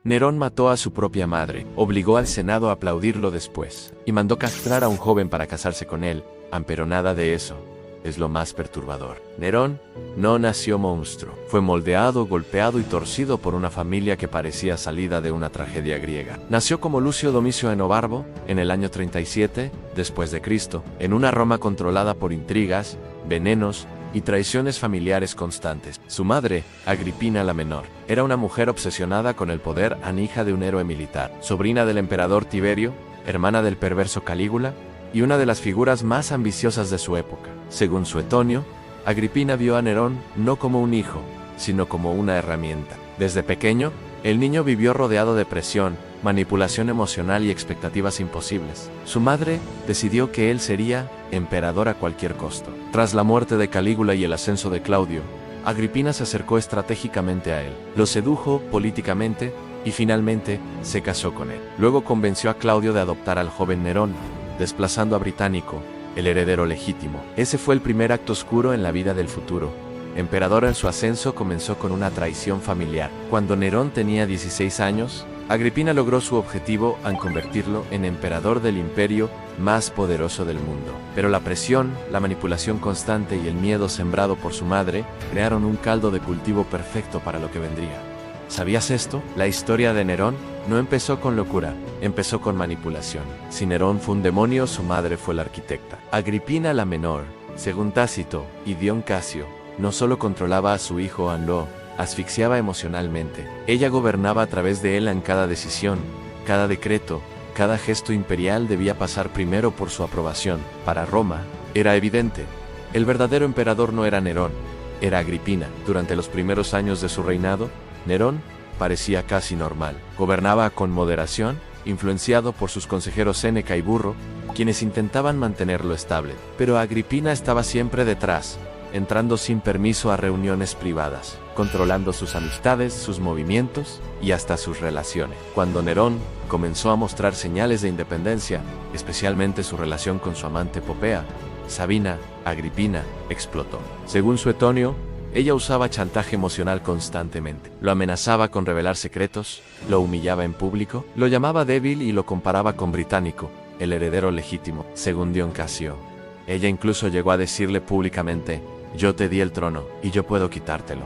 Nerón mató a su propia madre, obligó al Senado a aplaudirlo después, y mandó castrar a un joven para casarse con él, pero nada de eso es lo más perturbador. Nerón no nació monstruo, fue moldeado, golpeado y torcido por una familia que parecía salida de una tragedia griega. Nació como Lucio Domicio Enobarbo, en el año 37 después de Cristo, en una Roma controlada por intrigas, venenos y traiciones familiares constantes. Su madre, Agripina la Menor, era una mujer obsesionada con el poder, hija de un héroe militar, sobrina del emperador Tiberio, hermana del perverso Calígula, y una de las figuras más ambiciosas de su época. Según Suetonio, Agripina vio a Nerón no como un hijo, sino como una herramienta. Desde pequeño, el niño vivió rodeado de presión, manipulación emocional y expectativas imposibles. Su madre decidió que él sería emperador a cualquier costo. Tras la muerte de Calígula y el ascenso de Claudio, Agripina se acercó estratégicamente a él, lo sedujo políticamente y finalmente se casó con él. Luego convenció a Claudio de adoptar al joven Nerón, desplazando a Británico, el heredero legítimo. Ese fue el primer acto oscuro en la vida del futuro emperador. En su ascenso comenzó con una traición familiar. Cuando Nerón tenía 16 años, Agripina logró su objetivo al convertirlo en emperador del imperio más poderoso del mundo. Pero la presión, la manipulación constante y el miedo sembrado por su madre crearon un caldo de cultivo perfecto para lo que vendría. ¿Sabías esto? La historia de Nerón no empezó con locura, empezó con manipulación. Si Nerón fue un demonio, su madre fue la arquitecta. Agripina la Menor, según Tácito y Dion Casio, no solo controlaba a su hijo, lo asfixiaba emocionalmente. Ella gobernaba a través de él en cada decisión, cada decreto, cada gesto imperial debía pasar primero por su aprobación. Para Roma, era evidente. El verdadero emperador no era Nerón, era Agripina. Durante los primeros años de su reinado, Nerón parecía casi normal. Gobernaba con moderación, influenciado por sus consejeros Séneca y Burro, quienes intentaban mantenerlo estable. Pero Agripina estaba siempre detrás, entrando sin permiso a reuniones privadas, controlando sus amistades, sus movimientos y hasta sus relaciones. Cuando Nerón comenzó a mostrar señales de independencia, especialmente su relación con su amante Popea, Sabina, Agripina explotó. Según Suetonio, ella usaba chantaje emocional constantemente. Lo amenazaba con revelar secretos, lo humillaba en público, lo llamaba débil y lo comparaba con Británico, el heredero legítimo. Según Dion Casio, ella incluso llegó a decirle públicamente: «Yo te di el trono, y yo puedo quitártelo».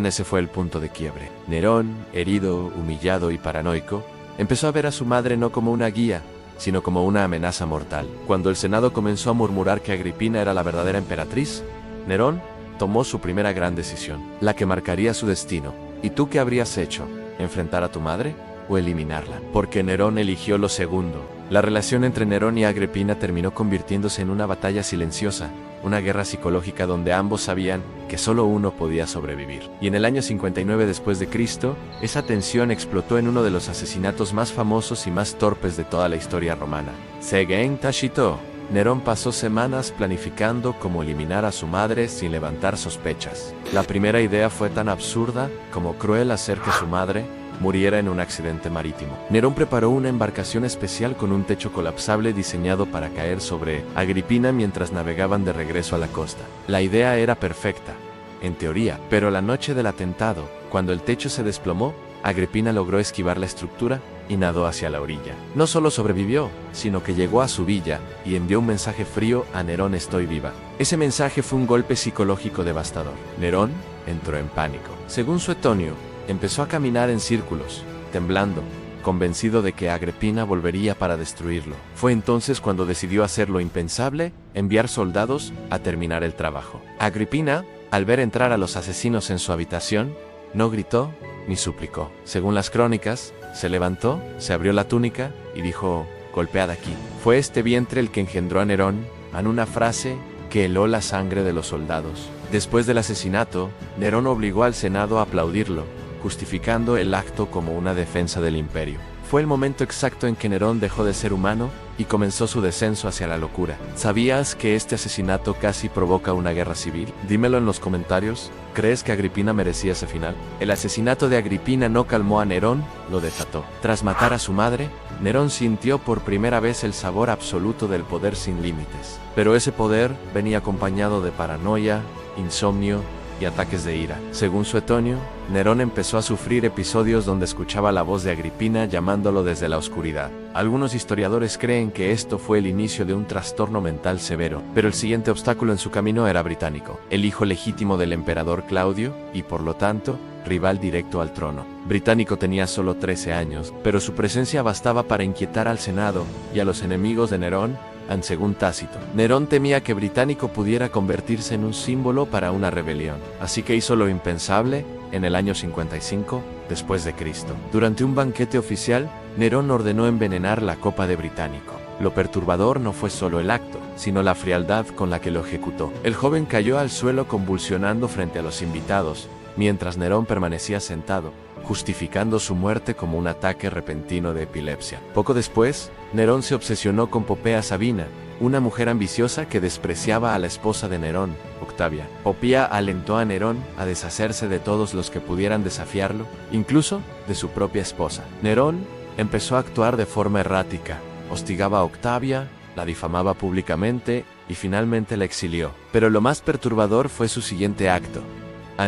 Ese fue el punto de quiebre. Nerón, herido, humillado y paranoico, empezó a ver a su madre no como una guía, sino como una amenaza mortal. Cuando el Senado comenzó a murmurar que Agripina era la verdadera emperatriz, Nerón tomó su primera gran decisión, la que marcaría su destino. ¿Y tú qué habrías hecho? ¿Enfrentar a tu madre o eliminarla? Porque Nerón eligió lo segundo. La relación entre Nerón y Agripina terminó convirtiéndose en una batalla silenciosa, una guerra psicológica donde ambos sabían que solo uno podía sobrevivir. Y en el año 59 después de Cristo, esa tensión explotó en uno de los asesinatos más famosos y más torpes de toda la historia romana. Según Tácito, Nerón pasó semanas planificando cómo eliminar a su madre sin levantar sospechas. La primera idea fue tan absurda como cruel: hacer que su madre muriera en un accidente marítimo. Nerón preparó una embarcación especial con un techo colapsable diseñado para caer sobre Agripina mientras navegaban de regreso a la costa. La idea era perfecta, en teoría, pero la noche del atentado, cuando el techo se desplomó, Agripina logró esquivar la estructura y nadó hacia la orilla. No solo sobrevivió, sino que llegó a su villa y envió un mensaje frío a Nerón: «Estoy viva». Ese mensaje fue un golpe psicológico devastador. Nerón entró en pánico. Según Suetonio, empezó a caminar en círculos, temblando, convencido de que Agripina volvería para destruirlo. Fue entonces cuando decidió hacer lo impensable: enviar soldados a terminar el trabajo. Agripina, al ver entrar a los asesinos en su habitación, no gritó ni suplicó. Según las crónicas, se levantó, se abrió la túnica y dijo: «Golpead aquí». Fue este vientre el que engendró a Nerón, en una frase que heló la sangre de los soldados. Después del asesinato, Nerón obligó al Senado a aplaudirlo, justificando el acto como una defensa del imperio. Fue el momento exacto en que Nerón dejó de ser humano y comenzó su descenso hacia la locura. ¿Sabías que este asesinato casi provoca una guerra civil? Dímelo en los comentarios. ¿Crees que Agripina merecía ese final? El asesinato de Agripina no calmó a Nerón, lo desató. Tras matar a su madre, Nerón sintió por primera vez el sabor absoluto del poder sin límites. Pero ese poder venía acompañado de paranoia, insomnio y ataques de ira. Según Suetonio, Nerón empezó a sufrir episodios donde escuchaba la voz de Agripina llamándolo desde la oscuridad. Algunos historiadores creen que esto fue el inicio de un trastorno mental severo, pero el siguiente obstáculo en su camino era Británico, el hijo legítimo del emperador Claudio y, por lo tanto, rival directo al trono. Británico tenía solo 13 años, pero su presencia bastaba para inquietar al Senado y a los enemigos de Nerón. Según Tácito, Nerón temía que Británico pudiera convertirse en un símbolo para una rebelión, así que hizo lo impensable en el año 55 después de Cristo. Durante un banquete oficial, Nerón ordenó envenenar la copa de Británico. Lo perturbador no fue solo el acto, sino la frialdad con la que lo ejecutó. El joven cayó al suelo convulsionando frente a los invitados, mientras Nerón permanecía sentado, justificando su muerte como un ataque repentino de epilepsia. Poco después, Nerón se obsesionó con Popea Sabina, una mujer ambiciosa que despreciaba a la esposa de Nerón, Octavia. Popea alentó a Nerón a deshacerse de todos los que pudieran desafiarlo, incluso de su propia esposa. Nerón empezó a actuar de forma errática, hostigaba a Octavia, la difamaba públicamente y finalmente la exilió. Pero lo más perturbador fue su siguiente acto.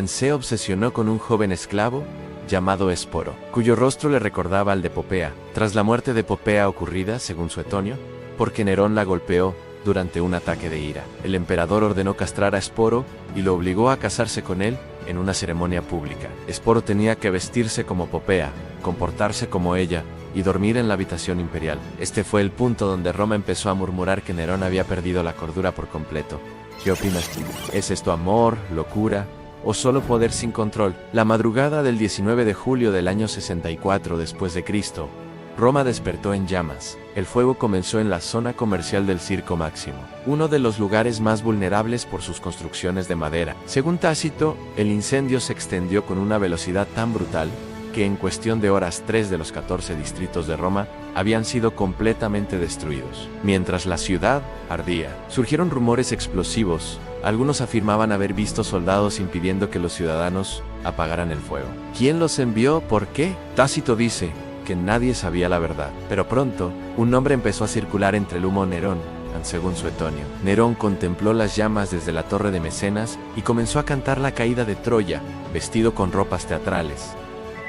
Se obsesionó con un joven esclavo llamado Esporo, cuyo rostro le recordaba al de Popea. Tras la muerte de Popea ocurrida, según Suetonio, porque Nerón la golpeó durante un ataque de ira, el emperador ordenó castrar a Esporo y lo obligó a casarse con él en una ceremonia pública. Esporo tenía que vestirse como Popea, comportarse como ella y dormir en la habitación imperial. Este fue el punto donde Roma empezó a murmurar que Nerón había perdido la cordura por completo. ¿Qué opinas tú? ¿Es esto amor, locura o solo poder sin control? La madrugada del 19 de julio del año 64 después de Cristo, Roma despertó en llamas. El fuego comenzó en la zona comercial del Circo Máximo, uno de los lugares más vulnerables por sus construcciones de madera. Según Tácito, el incendio se extendió con una velocidad tan brutal que en cuestión de horas 3 de los 14 distritos de Roma habían sido completamente destruidos. Mientras la ciudad ardía, surgieron rumores explosivos. Algunos afirmaban haber visto soldados impidiendo que los ciudadanos apagaran el fuego. ¿Quién los envió? ¿Por qué? Tácito dice que nadie sabía la verdad. Pero pronto, un nombre empezó a circular entre el humo: Nerón, según Suetonio. Nerón contempló las llamas desde la torre de Mecenas y comenzó a cantar la caída de Troya, vestido con ropas teatrales.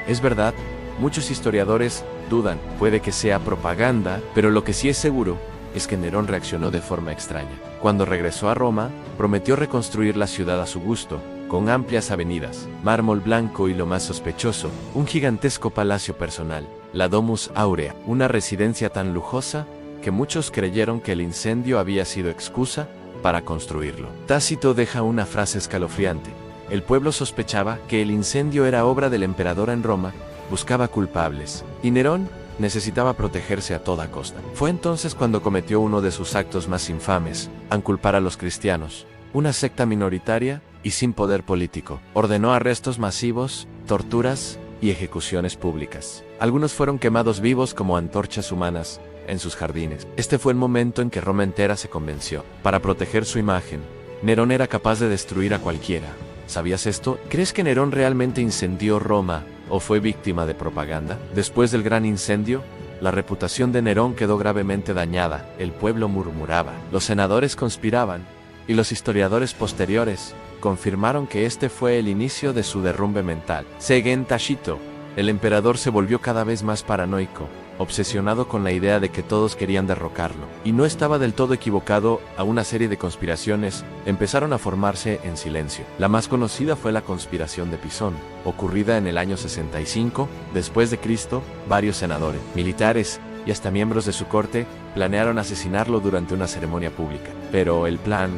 Es verdad, muchos historiadores dudan, puede que sea propaganda, pero lo que sí es seguro es que Nerón reaccionó de forma extraña. Cuando regresó a Roma, prometió reconstruir la ciudad a su gusto, con amplias avenidas, mármol blanco y, lo más sospechoso, un gigantesco palacio personal, la Domus Aurea, una residencia tan lujosa que muchos creyeron que el incendio había sido excusa para construirlo. Tácito deja una frase escalofriante: el pueblo sospechaba que el incendio era obra del emperador en Roma, buscaba culpables, y Nerón necesitaba protegerse a toda costa. Fue entonces cuando cometió uno de sus actos más infames, culpar a los cristianos, una secta minoritaria y sin poder político. Ordenó arrestos masivos, torturas y ejecuciones públicas. Algunos fueron quemados vivos como antorchas humanas en sus jardines. Este fue el momento en que Roma entera se convenció. Para proteger su imagen, Nerón era capaz de destruir a cualquiera. ¿Sabías esto? ¿Crees que Nerón realmente incendió Roma o fue víctima de propaganda? Después del gran incendio, la reputación de Nerón quedó gravemente dañada. El pueblo murmuraba, los senadores conspiraban, y los historiadores posteriores confirmaron que este fue el inicio de su derrumbe mental. Según Tácito, el emperador se volvió cada vez más paranoico, obsesionado con la idea de que todos querían derrocarlo. Y no estaba del todo equivocado. A una serie de conspiraciones empezaron a formarse en silencio. La más conocida fue la conspiración de Pisón, ocurrida en el año 65 después de Cristo. Varios senadores, militares y hasta miembros de su corte planearon asesinarlo durante una ceremonia pública. Pero el plan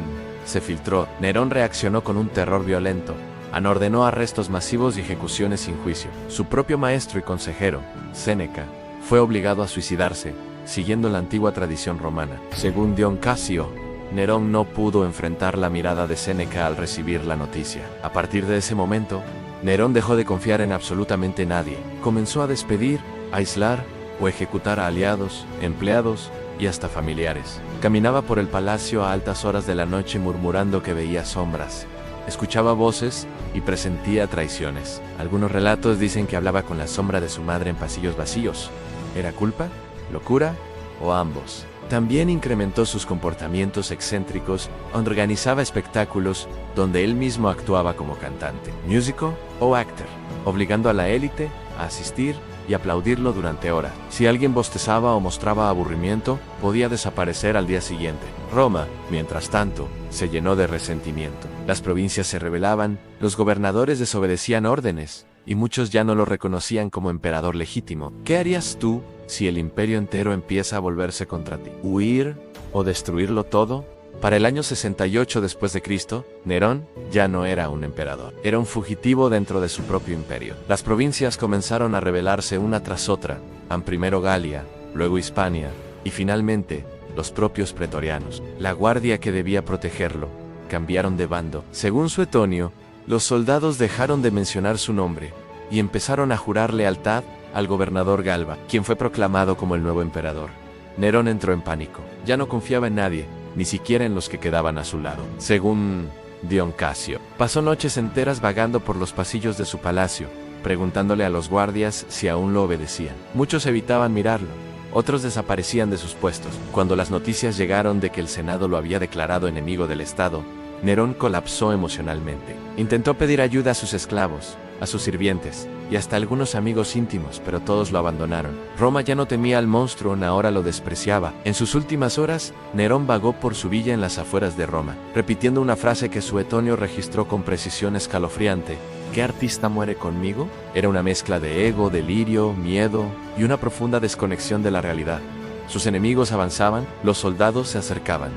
se filtró. Nerón reaccionó con un terror violento. Ordenó arrestos masivos y ejecuciones sin juicio. Su propio maestro y consejero, Séneca, fue obligado a suicidarse, siguiendo la antigua tradición romana. Según Dion Casio, Nerón no pudo enfrentar la mirada de Séneca al recibir la noticia. A partir de ese momento, Nerón dejó de confiar en absolutamente nadie. Comenzó a despedir, aislar o ejecutar a aliados, empleados y hasta familiares. Caminaba por el palacio a altas horas de la noche murmurando que veía sombras, escuchaba voces y presentía traiciones. Algunos relatos dicen que hablaba con la sombra de su madre en pasillos vacíos. ¿Era culpa, locura o ambos? También incrementó sus comportamientos excéntricos, organizaba espectáculos donde él mismo actuaba como cantante, músico o actor, obligando a la élite a asistir y aplaudirlo durante horas. Si alguien bostezaba o mostraba aburrimiento, podía desaparecer al día siguiente. Roma, mientras tanto, se llenó de resentimiento. Las provincias se rebelaban, los gobernadores desobedecían órdenes, y muchos ya no lo reconocían como emperador legítimo. ¿Qué harías tú si el imperio entero empieza a volverse contra ti? ¿Huir o destruirlo todo? Para el año 68 después de Cristo, Nerón ya no era un emperador, era un fugitivo dentro de su propio imperio. Las provincias comenzaron a rebelarse una tras otra, primero Galia, luego Hispania, y finalmente los propios pretorianos, la guardia que debía protegerlo, cambiaron de bando. Según Suetonio, los soldados dejaron de mencionar su nombre y empezaron a jurar lealtad al gobernador Galba, quien fue proclamado como el nuevo emperador. Nerón entró en pánico, ya no confiaba en nadie, ni siquiera en los que quedaban a su lado. Según Dion Casio, pasó noches enteras vagando por los pasillos de su palacio, preguntándole a los guardias si aún lo obedecían. Muchos evitaban mirarlo, otros desaparecían de sus puestos. Cuando las noticias llegaron de que el Senado lo había declarado enemigo del Estado, Nerón colapsó emocionalmente. Intentó pedir ayuda a sus esclavos, a sus sirvientes y hasta algunos amigos íntimos, pero todos lo abandonaron. Roma ya no temía al monstruo, ahora lo despreciaba. En sus últimas horas, Nerón vagó por su villa en las afueras de Roma, repitiendo una frase que Suetonio registró con precisión escalofriante: ¿qué artista muere conmigo? Era una mezcla de ego, delirio, miedo y una profunda desconexión de la realidad. Sus enemigos avanzaban, los soldados se acercaban.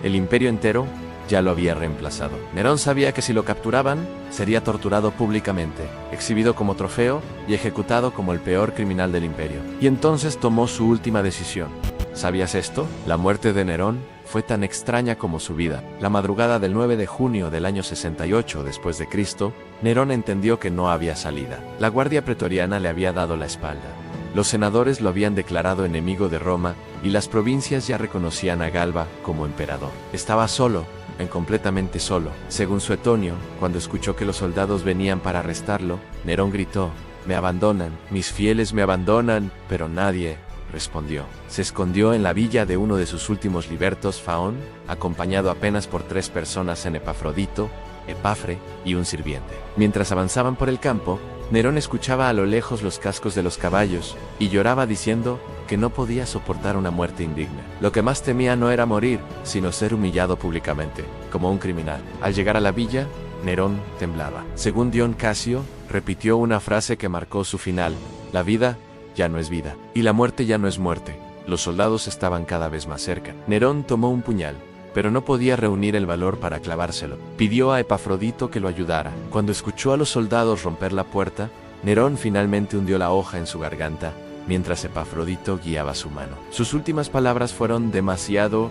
El imperio entero ya lo había reemplazado. Nerón sabía que si lo capturaban, sería torturado públicamente, exhibido como trofeo y ejecutado como el peor criminal del imperio. Y entonces tomó su última decisión. ¿Sabías esto? La muerte de Nerón fue tan extraña como su vida. La madrugada del 9 de junio del año 68 después de Cristo, Nerón entendió que no había salida. La guardia pretoriana le había dado la espalda. Los senadores lo habían declarado enemigo de Roma y las provincias ya reconocían a Galba como emperador. Estaba solo, completamente solo. Según Suetonio, cuando escuchó que los soldados venían para arrestarlo, Nerón gritó: «Me abandonan, mis fieles me abandonan», pero nadie respondió. Se escondió en la villa de uno de sus últimos libertos, Faón, acompañado apenas por 3 personas en Epafrodito, Epafre y un sirviente. Mientras avanzaban por el campo, Nerón escuchaba a lo lejos los cascos de los caballos y lloraba diciendo que no podía soportar una muerte indigna. Lo que más temía no era morir, sino ser humillado públicamente, como un criminal. Al llegar a la villa, Nerón temblaba. Según Dion Casio, repitió una frase que marcó su final: «La vida ya no es vida, y la muerte ya no es muerte». Los soldados estaban cada vez más cerca. Nerón tomó un puñal, pero no podía reunir el valor para clavárselo. Pidió a Epafrodito que lo ayudara. Cuando escuchó a los soldados romper la puerta, Nerón finalmente hundió la hoja en su garganta, mientras Epafrodito guiaba su mano. Sus últimas palabras fueron demasiado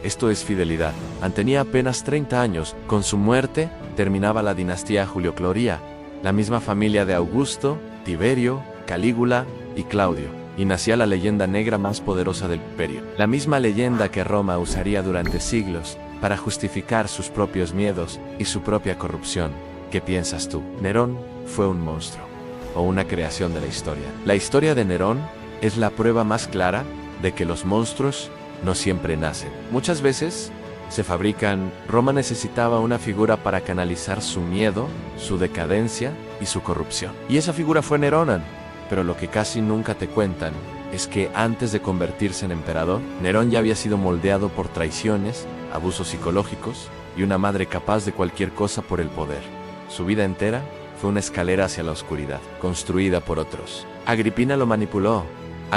esto es fidelidad. Tenía apenas 30 años. Con su muerte, terminaba la dinastía Julio-Cloria, la misma familia de Augusto, Tiberio, Calígula y Claudio, y nacía la leyenda negra más poderosa del imperio. La misma leyenda que Roma usaría durante siglos para justificar sus propios miedos y su propia corrupción. ¿Qué piensas tú? ¿Nerón fue un monstruo o una creación de la historia? La historia de Nerón es la prueba más clara de que los monstruos no siempre nacen. Muchas veces se fabrican. Roma necesitaba una figura para canalizar su miedo, su decadencia y su corrupción. Y esa figura fue Nerón. Pero lo que casi nunca te cuentan es que antes de convertirse en emperador, Nerón ya había sido moldeado por traiciones, abusos psicológicos y una madre capaz de cualquier cosa por el poder. Su vida entera fue una escalera hacia la oscuridad, construida por otros. Agripina lo manipuló.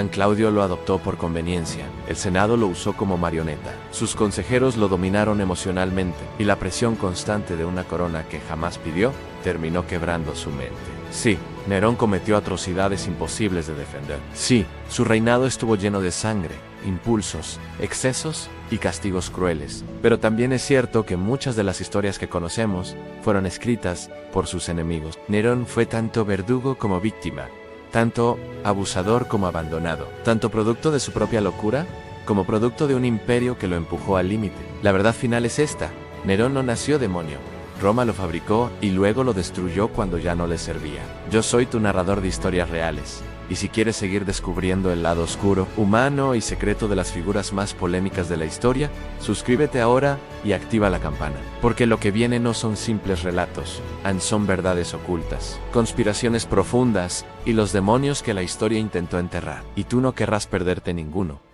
Claudio lo adoptó por conveniencia. El Senado lo usó como marioneta. Sus consejeros lo dominaron emocionalmente, y la presión constante de una corona que jamás pidió terminó quebrando su mente. Sí, Nerón cometió atrocidades imposibles de defender. Sí, su reinado estuvo lleno de sangre, impulsos, excesos y castigos crueles. Pero también es cierto que muchas de las historias que conocemos fueron escritas por sus enemigos. Nerón fue tanto verdugo como víctima, tanto abusador como abandonado, tanto producto de su propia locura como producto de un imperio que lo empujó al límite. La verdad final es esta: Nerón no nació demonio. Roma lo fabricó y luego lo destruyó cuando ya no le servía. Yo soy tu narrador de historias reales, Y si quieres seguir descubriendo el lado oscuro, humano y secreto de las figuras más polémicas de la historia, suscríbete ahora y activa la campana. Porque lo que viene no son simples relatos, son verdades ocultas, conspiraciones profundas y los demonios que la historia intentó enterrar. Y tú no querrás perderte ninguno.